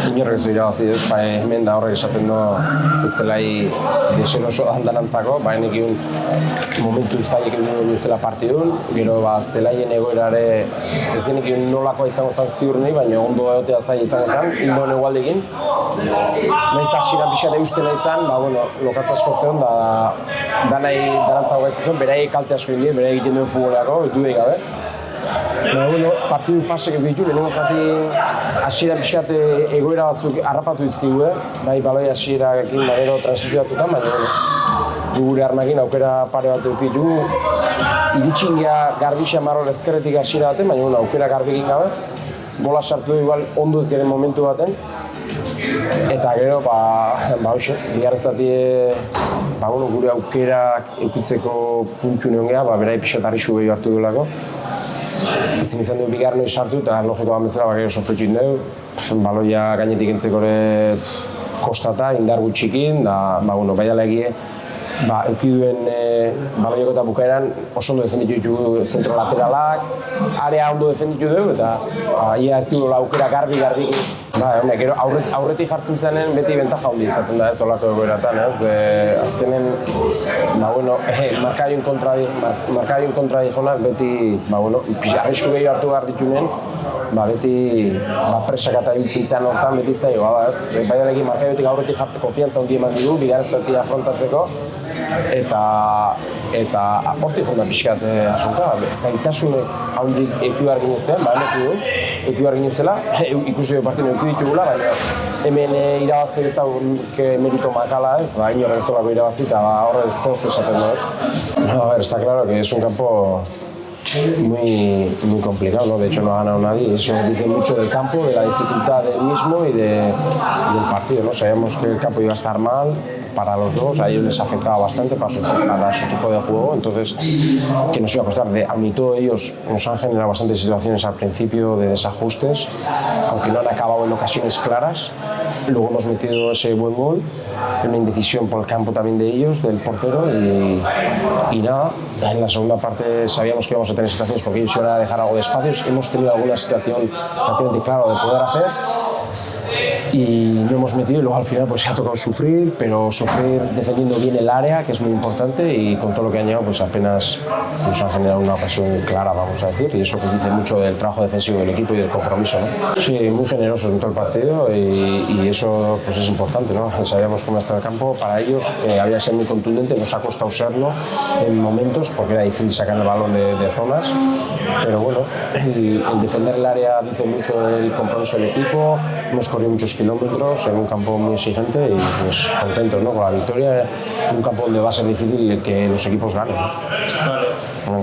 Inorrek ez du irabazi ez, hemen da horrek esaten du zelai deseroso dandanantzako, nik egun momentu zailek egin duzela partidun, gero zelaien egoerare ez genik egun nolakoa izango zen ziur nahi, baina ondo egotea zaila izango zen, hildo negualdekin. Nahiz eta hasiera pixare uste nahi zen, lokatz asko zeon, da nahi darantzago gaizki zuen, berai kalte asko indien, berai egiten duen futboleako, dudarik gabe. Partidu fasek ditu, lehenengo zati hasiera pixkat egoera batzuk harrapatu dizkigu, bai baloi hasierarekin gero transizio batzutan, baina gure armakin aukera pare bat edukitu. Iritsin geha garbixa marrol ezkerretik hasiera baten, baina aukera garbikin gabe. Gola sartu du igual ondo ez geren momentu baten. Eta gero, hoxe, bigarren zati gure aukerak eukitzeko puntu neon geha, berai pixat arrisu gehiago hartu duelako. Ezin izan du bigarren hori sartu eta logikoa bezala gero sofritu indegu. Baloia gainetik entzeko kostata, indar gutxikin, da bai dala egie eukiduen baloiako eta bukaeran oso ondo defenditu ditugu zentro lateralak, area ondo defenditu dugu eta ia ez dugu aukera garbi. Gero aurretik jartzen zenen beti bentaja handi izaten da ez olako egoeratan, azkenen markaion kontra dijonak beti arrisku gehiago hartu behar ditunen, beti presak eta hiltzintzean hortan beti zaigoa da, ez? Baidalekin markaiotik aurretik jartze konfiantza handi eman digu, bigarren zati afrontatzeko, eta hortik jonda pixkat asunta, zaitasunek handik eku behar ginuzten, eku behar ginuzela, ikusi partien eku ditugula, baina hemen irabazten ez da merito makala ez, inorren ez dolako irabazi eta horre zehoz esaten da ez. Está claro que es un campo muy complicado, ¿no? De hecho no ha ganado nadie, eso dice mucho del campo, de la dificultad del mismo y del partido, ¿no? Sabíamos que el campo iba a estar mal para los dos, a ellos les afectaba bastante para su tipo de juego, entonces que nos iba a costar. Aun y todo ellos nos han generado bastantes situaciones al principio de desajustes, aunque no han acabado en ocasiones claras. Luego hemos metido ese buen gol, una indecisión por el campo también de ellos, del portero, y nada, en la segunda parte sabíamos que íbamos a tener situaciones porque ellos iban a dejar algo de espacios, hemos tenido alguna situación relativamente clara de poder hacer, y no hemos metido y luego al final pues se ha tocado sufrir, pero sufrir defendiendo bien el área, que es muy importante, y con todo lo que han llegado pues apenas nos han generado una ocasión clara, vamos a decir, y eso pues dice mucho del trabajo defensivo del equipo y del compromiso, ¿no? Sí, muy generosos en todo el partido y eso pues es importante, ¿no? Sabíamos cómo está el campo, para ellos había que ser muy contundente, nos ha costado serlo en momentos porque era difícil sacar el balón de zonas, pero bueno, el defender el área dice mucho del compromiso del equipo, hemos corrido muchos kilómetros en un campo muy exigente y pues contentos, ¿no? Con la victoria en un campo donde va a ser difícil que los equipos ganen, ¿no? Vale.